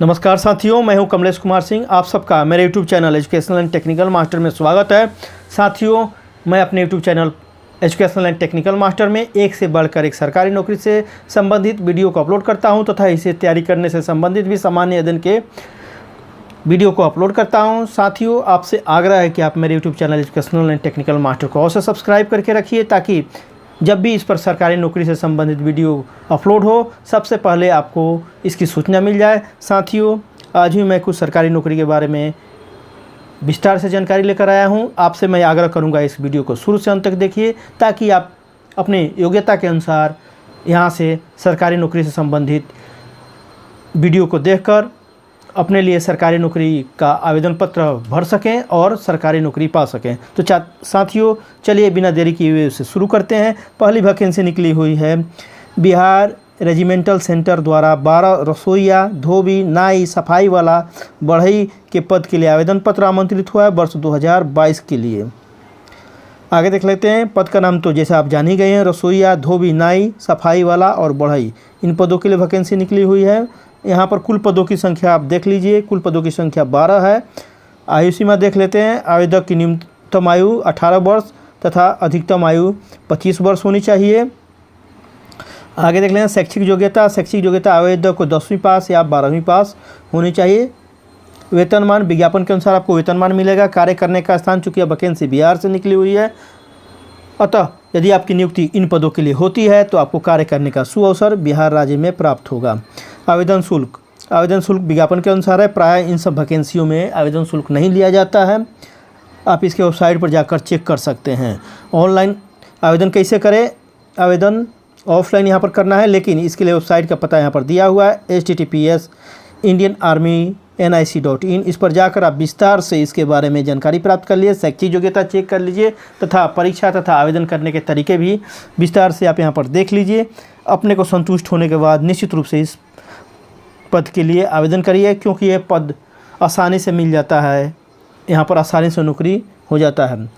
नमस्कार साथियों, मैं हूं कमलेश कुमार सिंह। आप सबका मेरे YouTube channel educational and technical master में स्वागत है। साथियों, मैं अपने YouTube channel educational and technical master में एक से बढ़कर एक सरकारी नौकरी से संबंधित वीडियो को अपलोड करता हूं तथा इसे तैयारी करने से संबंधित भी सामान्य अध्ययन के वीडियो को अपलोड करता हूं। साथियों, आपसे आग्रह है कि आप मेरे YouTube channel educational and technical master को अवश्य सब्सक्राइब करके रखिए, ताकि जब भी इस पर सरकारी नौकरी से संबंधित वीडियो अपलोड हो, सबसे पहले आपको इसकी सूचना मिल जाए। साथियों, आज भी मैं कुछ सरकारी नौकरी के बारे में विस्तार से जानकारी लेकर आया हूं। आपसे मैं आग्रह करूंगा इस वीडियो को शुरू से अंत तक देखिए, ताकि आप अपने योग्यता के अनुसार यहां से सरकारी नौकरी से संबंधित वीडियो को देखकर अपने लिए सरकारी नौकरी का आवेदन पत्र भर सकें और सरकारी नौकरी पा सकें। तो साथियों, चलिए बिना देरी किए हुए उसे शुरू करते हैं। पहली वैकेंसी निकली हुई है बिहार रेजिमेंटल सेंटर द्वारा 12 रसोइया, धोबी, नाई, सफाई वाला, बढ़ई के पद के लिए आवेदन पत्र आमंत्रित हुआ है वर्ष 2022 के लिए। आगे देख लेते हैं। पद का नाम तो जैसे आप जान ही गए हैं, रसोइया, धोबी, नाई, सफाई वाला और बढ़ई, इन पदों के लिए वैकेंसी निकली हुई है। यहाँ पर कुल पदों की संख्या आप देख लीजिए, कुल पदों की संख्या 12 है। आयु सीमा देख लेते हैं। आवेदक की न्यूनतम आयु 18 वर्ष तथा अधिकतम आयु 25 वर्ष होनी चाहिए। आगे देख लें शैक्षिक योग्यता आवेदक को 10वीं पास या 12वीं पास होनी चाहिए। वेतनमान विज्ञापन के अनुसार आपको वेतनमान मिलेगा। कार्य करने का स्थान, चूँकि वैकेंसी बिहार से निकली हुई है, अतः यदि आपकी नियुक्ति इन पदों के लिए होती है तो आपको कार्य करने का सुअवसर बिहार राज्य में प्राप्त होगा। आवेदन शुल्क विज्ञापन के अनुसार है। प्रायः इन सब वैकेंसियों में आवेदन शुल्क नहीं लिया जाता है। आप इसके वेबसाइट पर जाकर चेक कर सकते हैं। ऑनलाइन आवेदन कैसे करें? आवेदन ऑफलाइन यहाँ पर करना है, लेकिन इसके लिए वेबसाइट का पता यहाँ पर दिया हुआ है https://indianarmy.nic.in। इस पर जाकर आप विस्तार से इसके बारे में जानकारी प्राप्त कर लिए, शैक्षिक योग्यता चेक कर लीजिए तथा परीक्षा तथा आवेदन करने के तरीके भी विस्तार से आप यहाँ पर देख लीजिए। अपने को संतुष्ट होने के बाद निश्चित रूप से इस पद के लिए आवेदन करिए, क्योंकि यह पद आसानी से मिल जाता है। यहाँ पर आसानी से नौकरी हो जाता है।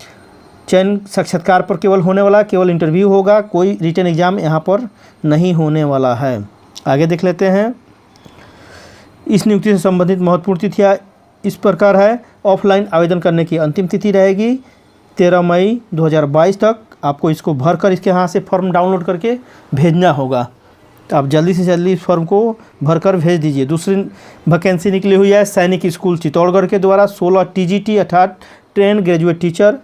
चयन साक्षात्कार पर केवल इंटरव्यू होगा, कोई रिटन एग्ज़ाम यहाँ पर नहीं होने वाला है। आगे देख लेते हैं। इस नियुक्ति से संबंधित महत्वपूर्ण तिथियाँ इस प्रकार है। ऑफलाइन आवेदन करने की अंतिम तिथि रहेगी 13 मई 2022 तक। आपको इसको भरकर इसके यहाँ से फॉर्म डाउनलोड करके भेजना होगा। तो आप जल्दी से जल्दी इस फॉर्म को भरकर भेज दीजिए। दूसरी वैकेंसी निकली हुई है सैनिक स्कूल चित्तौड़गढ़ के द्वारा 16 TGT अर्थात train graduate teacher,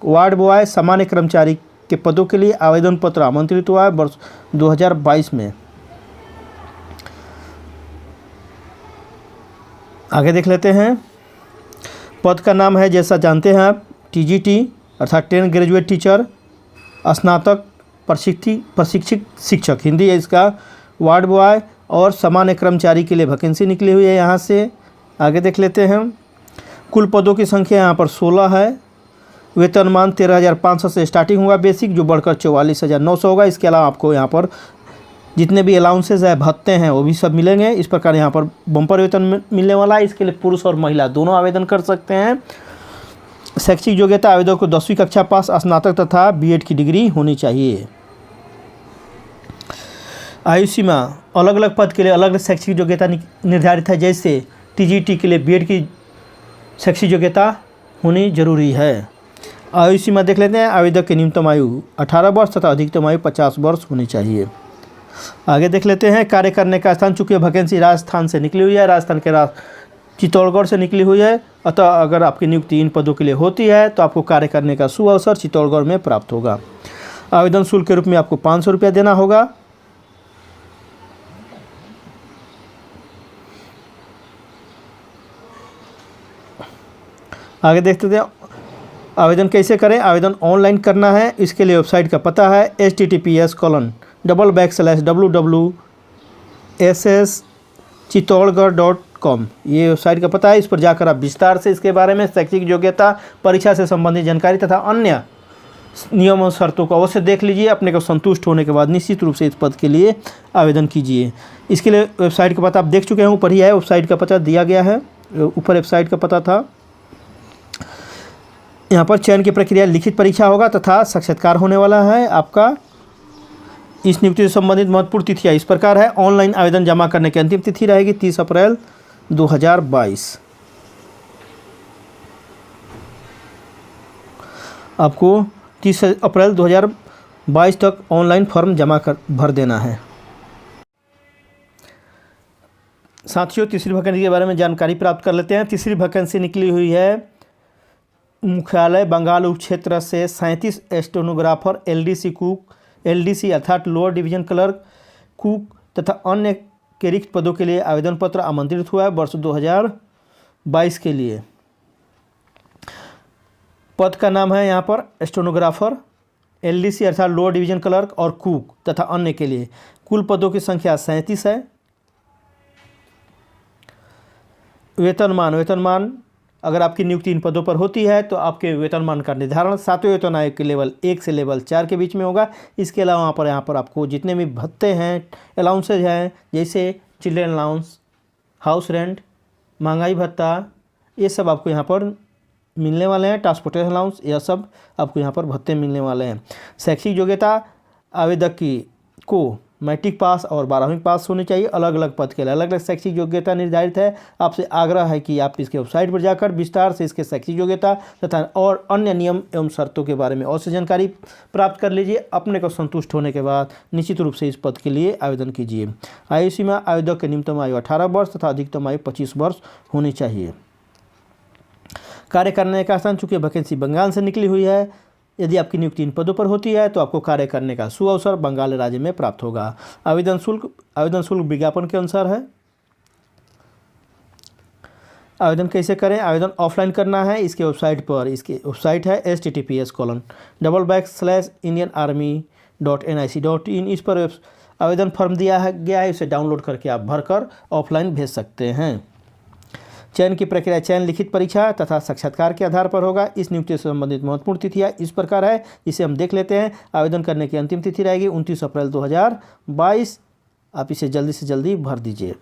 ward boy, सामान्य कर्मचारी के पदों के लिए आवेदन पत्र आमंत्रित हुआ है वर्ष 2022 में। आगे देख लेते हैं। पद का नाम है, जैसा जानते हैं आप, TGT अर्थात ट्रेन ग्रेजुएट टीचर, स्नातक प्रशिक्षित शिक्षक, हिंदी है इसका। वार्ड बॉय और सामान्य कर्मचारी के लिए वैकेंसी निकली हुई है यहाँ से। आगे देख लेते हैं। कुल पदों की संख्या यहाँ पर 16 है। वेतनमान 13,500 से स्टार्टिंग होगा बेसिक, जो बढ़कर 44,900 होगा। इसके अलावा आपको यहाँ पर जितने भी अलाउंसेज है, भत्ते हैं, वो भी सब मिलेंगे। इस प्रकार यहाँ पर बम्पर वेतन मिलने वाला है। इसके लिए पुरुष और महिला दोनों आवेदन कर सकते हैं। शैक्षिक योग्यता आवेदक को 10वीं कक्षा पास, स्नातक तथा BEd की डिग्री होनी चाहिए। आयु सीमा अलग अलग पद के लिए अलग अलग शैक्षिक योग्यता निर्धारित है। जैसे TGT के लिए BEd की शैक्षिक योग्यता होनी जरूरी है। आयु सीमा देख लेते हैं। आवेदक की न्यूनतम आयु 18 वर्ष तथा अधिकतम आयु 50 वर्ष होनी चाहिए। आगे देख लेते हैं। कार्य करने का स्थान, चूँकि वैकेंसी राजस्थान से निकली हुई है, राजस्थान के चित्तौड़गढ़ से निकली हुई है, अतः अगर आपकी नियुक्ति इन पदों के लिए होती है तो आपको कार्य करने का सुअवसर चित्तौड़गढ़ में प्राप्त होगा। आवेदन शुल्क के रूप में आपको 500 रुपया देना होगा। आगे देखते हैं आवेदन कैसे करें। आवेदन ऑनलाइन करना है। इसके लिए वेबसाइट का पता है https://www.sschittaugarh.com। ये वेबसाइट का पता है। इस पर जाकर आप विस्तार से इसके बारे में शैक्षिक योग्यता, परीक्षा से संबंधित जानकारी तथा अन्य नियम और शर्तों को अवश्य देख लीजिए। अपने को संतुष्ट होने के बाद निश्चित रूप से इस पद के लिए आवेदन कीजिए। इसके लिए वेबसाइट का पता आप देख चुके हैं, ऊपर ही है, वेबसाइट का पता दिया गया है। ऊपर वेबसाइट का पता था। यहाँ पर चयन की प्रक्रिया लिखित परीक्षा होगा तथा साक्षात्कार होने वाला है आपका। इस नियुक्ति से संबंधित महत्वपूर्ण तिथियाँ इस प्रकार है। ऑनलाइन आवेदन जमा करने की अंतिम तिथि रहेगी 30 अप्रैल 2022। आपको 30 अप्रैल 2022 तक ऑनलाइन फॉर्म जमा कर भर देना है। साथियों, तीसरी वैकेंसी के बारे में जानकारी प्राप्त कर लेते हैं। तीसरी वैकेंसी निकली हुई है मुख्यालय बंगाल उप क्षेत्र से 37 स्टेनोग्राफर, एलडीसी कुक, एलडीसी अर्थात लोअर डिवीजन क्लर्क, कुक तथा अन्य के रिक्त पदों के लिए आवेदन पत्र आमंत्रित हुआ है वर्ष 2022 के लिए। पद का नाम है यहाँ पर स्टेनोग्राफर, एलडीसी अर्थात लोअर डिवीजन क्लर्क और कुक तथा अन्य के लिए। कुल पदों की संख्या 37 है। वेतनमान अगर आपकी नियुक्ति इन पदों पर होती है तो आपके वेतनमान का निर्धारण 7वें वेतन आयोग के लेवल 1 से लेवल 4 के बीच में होगा। इसके अलावा यहाँ पर आपको जितने भी भत्ते हैं, अलाउंसेज हैं, जैसे चिल्ड्रन अलाउंस, हाउस रेंट, महंगाई भत्ता, ये सब आपको यहाँ पर मिलने वाले हैं। ट्रांसपोर्टेशन अलाउंस, यह सब आपको यहाँ पर भत्ते मिलने वाले हैं। शैक्षिक योग्यता आवेदक को मैट्रिक पास और 12वीं पास होनी चाहिए। अलग अलग पद के लिए अलग अलग शैक्षिक योग्यता निर्धारित है। आपसे आग्रह है कि आप इसके वेबसाइट पर जाकर विस्तार से इसके शैक्षिक योग्यता तथा और अन्य नियम एवं शर्तों के बारे में और से जानकारी प्राप्त कर लीजिए। अपने को संतुष्ट होने के बाद निश्चित रूप से इस पद के लिए आवेदन कीजिए। आयु सीमा आवेदक की न्यूनतम आयु 18 वर्ष तथा अधिकतम आयु 25 वर्ष होनी चाहिए। कार्य करने का स्थान, चूँकि वैकेंसी बंगाल से निकली हुई है, यदि आपकी नियुक्ति इन पदों पर होती है तो आपको कार्य करने का सुअवसर बंगाल राज्य में प्राप्त होगा। आवेदन शुल्क विज्ञापन के अनुसार है। आवेदन कैसे करें? आवेदन ऑफलाइन करना है। इसके वेबसाइट पर, इसकी वेबसाइट है https://indianarmy.nic.in। इस पर आवेदन फॉर्म दिया गया है, इसे डाउनलोड करके आप भरकर ऑफलाइन भेज सकते हैं। चयन की प्रक्रिया चयन, लिखित परीक्षा तथा साक्षात्कार के आधार पर होगा। इस नियुक्ति से संबंधित महत्वपूर्ण तिथियां इस प्रकार है, इसे हम देख लेते हैं। आवेदन करने की अंतिम तिथि रहेगी 29 अप्रैल 2022। आप इसे जल्दी से जल्दी भर दीजिए।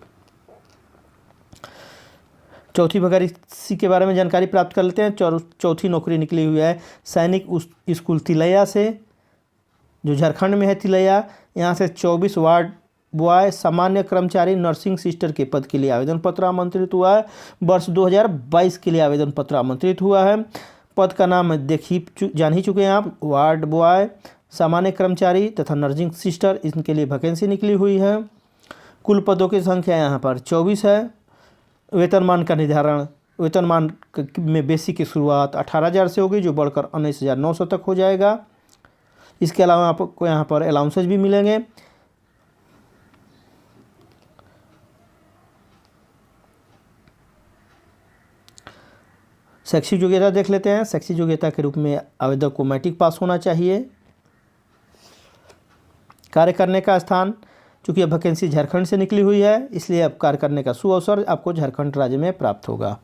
चौथी वैकेंसी के बारे में जानकारी प्राप्त कर लेते हैं। चौथी नौकरी निकली हुई है सैनिक स्कूल तिलैया से, जो झारखंड में है तिलैया। यहाँ से 24 वार्ड बॉय सामान्य कर्मचारी नर्सिंग सिस्टर के पद के लिए आवेदन पत्र आमंत्रित हुआ है। वर्ष 2022 के लिए आवेदन पत्र आमंत्रित हुआ है। पद का नाम जान ही चुके हैं आप, वार्ड बॉय सामान्य कर्मचारी तथा नर्सिंग सिस्टर, इनके लिए वैकेंसी निकली हुई है। कुल पदों की संख्या यहाँ पर 24 है। वेतनमान का निर्धारण, वेतनमान में बेसिक की शुरुआत 18,000 से होगी, जो बढ़कर 19,900 तक हो जाएगा। इसके अलावा आपको यहाँ पर अलाउंसेज भी मिलेंगे। शैक्षिक योग्यता देख लेते हैं। शैक्षिक योग्यता के रूप में आवेदक को मैट्रिक पास होना चाहिए। कार्य करने का स्थान, चूँकि यह वैकेंसी झारखंड से निकली हुई है, इसलिए अब कार्य करने का सुअवसर आपको झारखंड राज्य में प्राप्त होगा।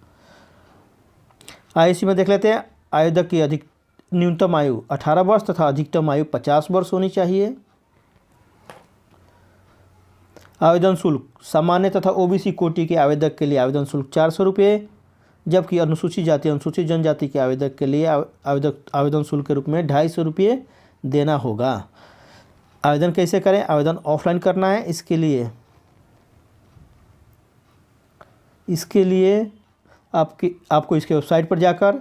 आयु सीमा देख लेते हैं। आवेदक की न्यूनतम आयु 18 वर्ष तथा अधिकतम आयु 50 वर्ष होनी चाहिए। आवेदन शुल्क, सामान्य तथा ओबीसी कोटि के आवेदक के लिए आवेदन शुल्क 400 रुपये, जबकि अनुसूचित जाति अनुसूचित जनजाति के आवेदक के लिए आवेदन शुल्क के रूप में 250 रुपये देना होगा। आवेदन कैसे करें? आवेदन ऑफलाइन करना है। इसके लिए आपको इसके वेबसाइट पर जाकर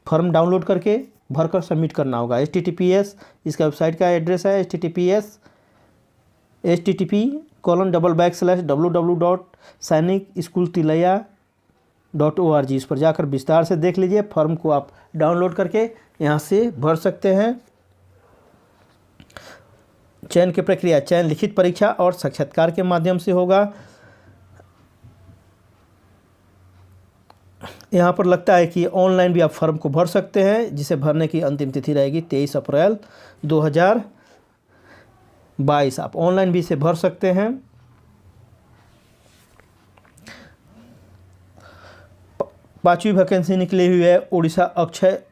फॉर्म डाउनलोड करके भरकर सबमिट करना होगा। https, इसका वेबसाइट का एड्रेस है https://www.sainikschootilaya.org। इस पर जाकर विस्तार से देख लीजिए। फॉर्म को आप डाउनलोड करके यहाँ से भर सकते हैं। चयन की प्रक्रिया चयन, लिखित परीक्षा और साक्षात्कार के माध्यम से होगा। यहाँ पर लगता है कि ऑनलाइन भी आप फॉर्म को भर सकते हैं, जिसे भरने की अंतिम तिथि रहेगी 23 अप्रैल 2022। आप ऑनलाइन भी इसे भर सकते हैं। पांचवी वैकेंसी निकली हुई है उड़ीसा अक्षय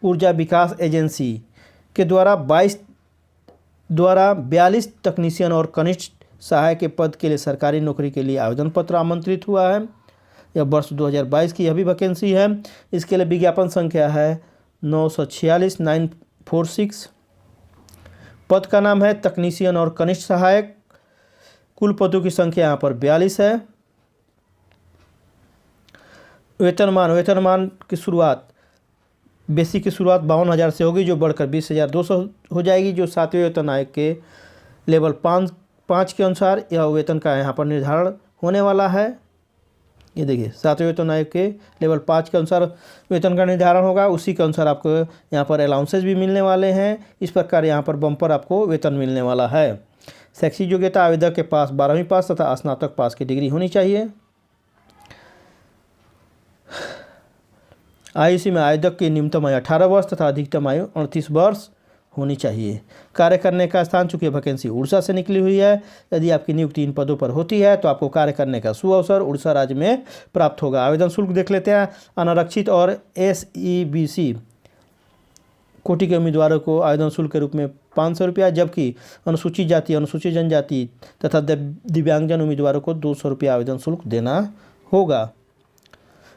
ऊर्जा विकास एजेंसी के द्वारा 42 तकनीशियन और कनिष्ठ सहायक के पद के लिए सरकारी नौकरी के लिए आवेदन पत्र आमंत्रित हुआ है। यह वर्ष 2022 की यह भी वैकेंसी है। इसके लिए विज्ञापन संख्या है 946 पद का नाम है तकनीशियन और कनिष्ठ सहायक। कुल पदों की संख्या यहाँ पर 42 है। वेतनमान की शुरुआत बेसिक की शुरुआत 52,000 से होगी, जो बढ़कर 20,200 हो जाएगी, जो 7वें वेतन आयोग के लेवल 5 के अनुसार यह वेतन का यहाँ पर निर्धारण होने वाला है। ये देखिए 7वें वेतन आयोग के लेवल 5 के अनुसार वेतन का निर्धारण होगा। उसी के अनुसार आपको यहाँ पर अलाउंसेस भी मिलने वाले हैं। इस प्रकार यहाँ पर बम्पर आपको वेतन मिलने वाला है। शैक्षिक योग्यता आवेदक के पास 12वीं पास तथा स्नातक पास की डिग्री होनी चाहिए। आयु सीमा आवेदक की न्यूनतम आयु 18 वर्ष तथा अधिकतम आयु 38 वर्ष होनी चाहिए। कार्य करने का स्थान, चूंकि वैकेंसी उड़ीसा से निकली हुई है, यदि आपकी नियुक्ति इन पदों पर होती है तो आपको कार्य करने का सुअवसर उड़ीसा राज्य में प्राप्त होगा। आवेदन शुल्क देख लेते हैं। अनारक्षित और SEBC कोटि के उम्मीदवारों को आवेदन शुल्क के रूप में 500 रुपया, जबकि अनुसूचित जाति, अनुसूचित जनजाति तथा दिव्यांगजन उम्मीदवारों को 200 रुपया आवेदन शुल्क देना होगा।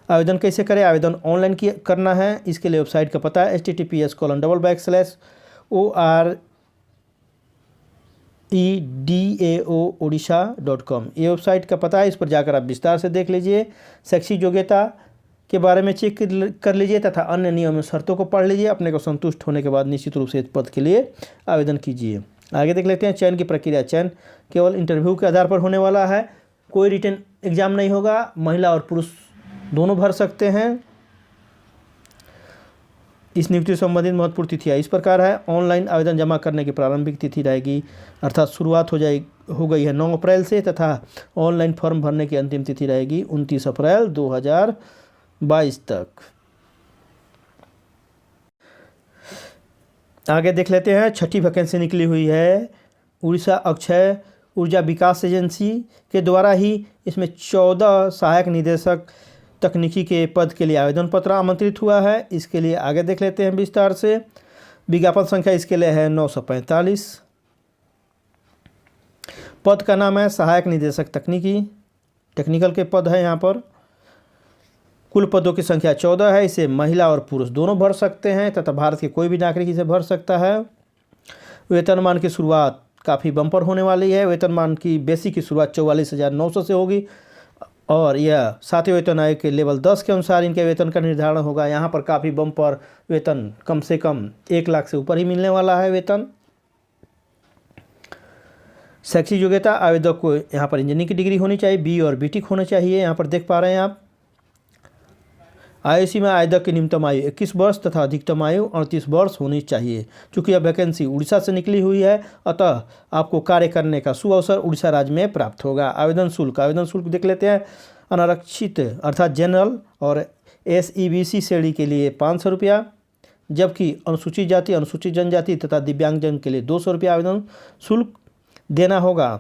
आवेदन कैसे करें? आवेदन ऑनलाइन करना है। इसके लिए वेबसाइट का पता है https://oredaoodisha.com। ये वेबसाइट का पता है, इस पर जाकर आप विस्तार से देख लीजिए। शैक्षिक योग्यता के बारे में चेक कर लीजिए तथा अन्य नियम एवं शर्तों को पढ़ लीजिए। अपने को संतुष्ट होने के बाद निश्चित रूप से इस पद के लिए आवेदन कीजिए। आगे देख लेते हैं चयन की प्रक्रिया। चयन केवल इंटरव्यू के आधार पर होने वाला है, कोई रिटन एग्जाम नहीं होगा। महिला और पुरुष दोनों भर सकते हैं। इस नियुक्ति से संबंधित महत्वपूर्ण तिथियाँ इस प्रकार है। ऑनलाइन आवेदन जमा करने की प्रारंभिक तिथि रहेगी, अर्थात शुरुआत हो गई है 9 अप्रैल से, तथा ऑनलाइन फॉर्म भरने की अंतिम तिथि रहेगी 29 अप्रैल 2022 तक। आगे देख लेते हैं। 6ठी वैकेंसी निकली हुई है उड़ीसा अक्षय ऊर्जा विकास एजेंसी के द्वारा ही। इसमें 14 सहायक निदेशक तकनीकी के पद के लिए आवेदन पत्र आमंत्रित हुआ है। इसके लिए आगे देख लेते हैं विस्तार से। विज्ञापन संख्या इसके लिए है 945। पद का नाम है सहायक निदेशक टेक्निकल के पद है यहाँ पर। कुल पदों की संख्या 14 है। इसे महिला और पुरुष दोनों भर सकते हैं तथा भारत के कोई भी नागरिक इसे भर सकता है। वेतनमान की शुरुआत काफ़ी बम्पर होने वाली है। वेतनमान की बेसिक की शुरुआत 44,900 से होगी और यह 7वें वेतन आयोग के लेवल 10 के अनुसार इनके वेतन का निर्धारण होगा। यहाँ पर काफ़ी बम्पर वेतन, कम से कम 1 लाख से ऊपर ही मिलने वाला है वेतन। शैक्षिक योग्यता आवेदक को यहाँ पर इंजीनियरिंग की डिग्री होनी चाहिए, BE और BTech होना चाहिए। यहाँ पर देख पा रहे हैं आप। आयु सीमा आवेदक की न्यूनतम आयु 21 वर्ष तथा अधिकतम आयु 38 वर्ष होनी चाहिए। चूँकि यह वैकेंसी उड़ीसा से निकली हुई है, अतः आपको कार्य करने का सुअवसर उड़ीसा राज्य में प्राप्त होगा। आवेदन शुल्क देख लेते हैं। अनारक्षित अर्थात जनरल और SEBC श्रेणी के लिए 500 रुपया, जबकि अनुसूचित जाति, अनुसूचित जनजाति तथा दिव्यांगजन के लिए 200 रुपया आवेदन शुल्क देना होगा।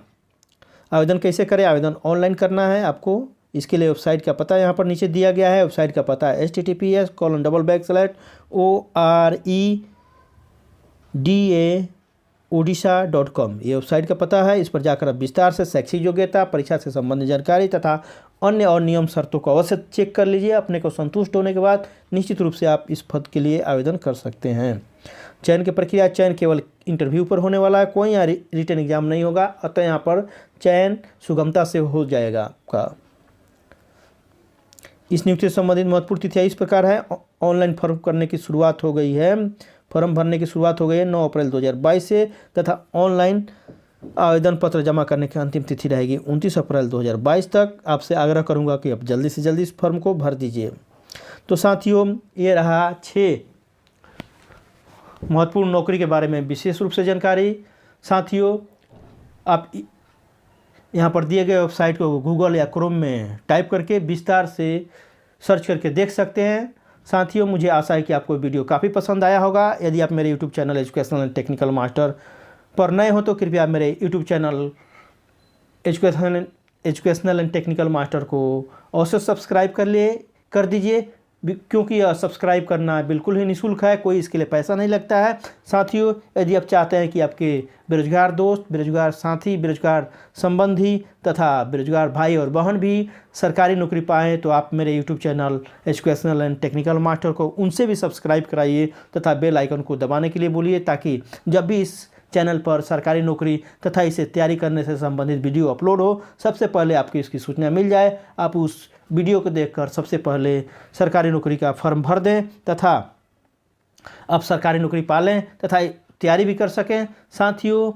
आवेदन कैसे करें? आवेदन ऑनलाइन करना है आपको। इसके लिए वेबसाइट का पता यहाँ पर नीचे दिया गया है। वेबसाइट का पता है https://oredaoodisha.com। ये वेबसाइट का पता है। इस पर जाकर आप विस्तार से शैक्षिक योग्यता, परीक्षा से संबंधित जानकारी तथा अन्य और नियम शर्तों को अवश्य चेक कर लीजिए। अपने को संतुष्ट होने के बाद निश्चित रूप से आप इस पद के लिए आवेदन कर सकते हैं। चयन की प्रक्रिया, चयन केवल इंटरव्यू पर होने वाला है, कोई यहाँ रिटन एग्जाम नहीं होगा, अतः यहाँ पर चयन सुगमता से हो जाएगा आपका। इस नियुक्ति से संबंधित महत्वपूर्ण तिथियाँ इस प्रकार है। ऑनलाइन फॉर्म भरने की शुरुआत हो गई है 9 अप्रैल 2022 से, तथा ऑनलाइन आवेदन पत्र जमा करने की अंतिम तिथि रहेगी 29 अप्रैल 2022 तक। आपसे आग्रह करूंगा कि आप जल्दी से जल्दी इस फॉर्म को भर दीजिए। तो साथियों, ये रहा 6 महत्वपूर्ण नौकरी के बारे में विशेष रूप से जानकारी। साथियों, आप यहाँ पर दिए गए वेबसाइट को गूगल या क्रोम में टाइप करके विस्तार से सर्च करके देख सकते हैं। साथियों, मुझे आशा है कि आपको वीडियो काफ़ी पसंद आया होगा। यदि आप मेरे YouTube channel educational and technical master पर नए हो तो कृपया मेरे YouTube channel educational and technical master को अवश्य सब्सक्राइब कर दीजिए, क्योंकि यह सब्सक्राइब करना बिल्कुल ही निःशुल्क है, कोई इसके लिए पैसा नहीं लगता है। साथियों, यदि आप चाहते हैं कि आपके बेरोजगार दोस्त, बेरोजगार साथी, बेरोजगार संबंधी तथा बेरोजगार भाई और बहन भी सरकारी नौकरी पाएँ, तो आप मेरे YouTube channel educational and technical master को उनसे भी सब्सक्राइब कराइए तथा बेल आइकन को दबाने के लिए बोलिए, ताकि जब भी इस चैनल पर सरकारी नौकरी तथा इसे तैयारी करने से संबंधित वीडियो अपलोड हो, सबसे पहले आपको इसकी सूचना मिल जाए, आप उस वीडियो को देखकर सबसे पहले सरकारी नौकरी का फॉर्म भर दें तथा आप सरकारी नौकरी पा लें तथा तैयारी भी कर सकें। साथियों,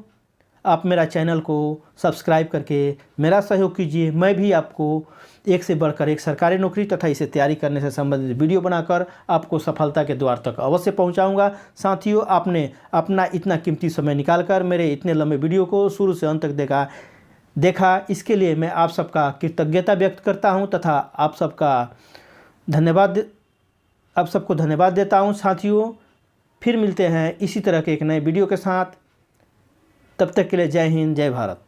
आप मेरा चैनल को सब्सक्राइब करके मेरा सहयोग कीजिए। मैं भी आपको एक से बढ़कर एक सरकारी नौकरी तथा इसे तैयारी करने से संबंधित वीडियो बनाकर आपको सफलता के द्वार तक अवश्य पहुंचाऊंगा। साथियों, आपने अपना इतना कीमती समय निकालकर मेरे इतने लंबे वीडियो को शुरू से अंत तक देखा, इसके लिए मैं आप सबका कृतज्ञता व्यक्त करता हूं तथा आप सबको धन्यवाद देता हूं। साथियों, फिर मिलते हैं इसी तरह के एक नए वीडियो के साथ। तब तक के लिए जय हिंद, जय भारत।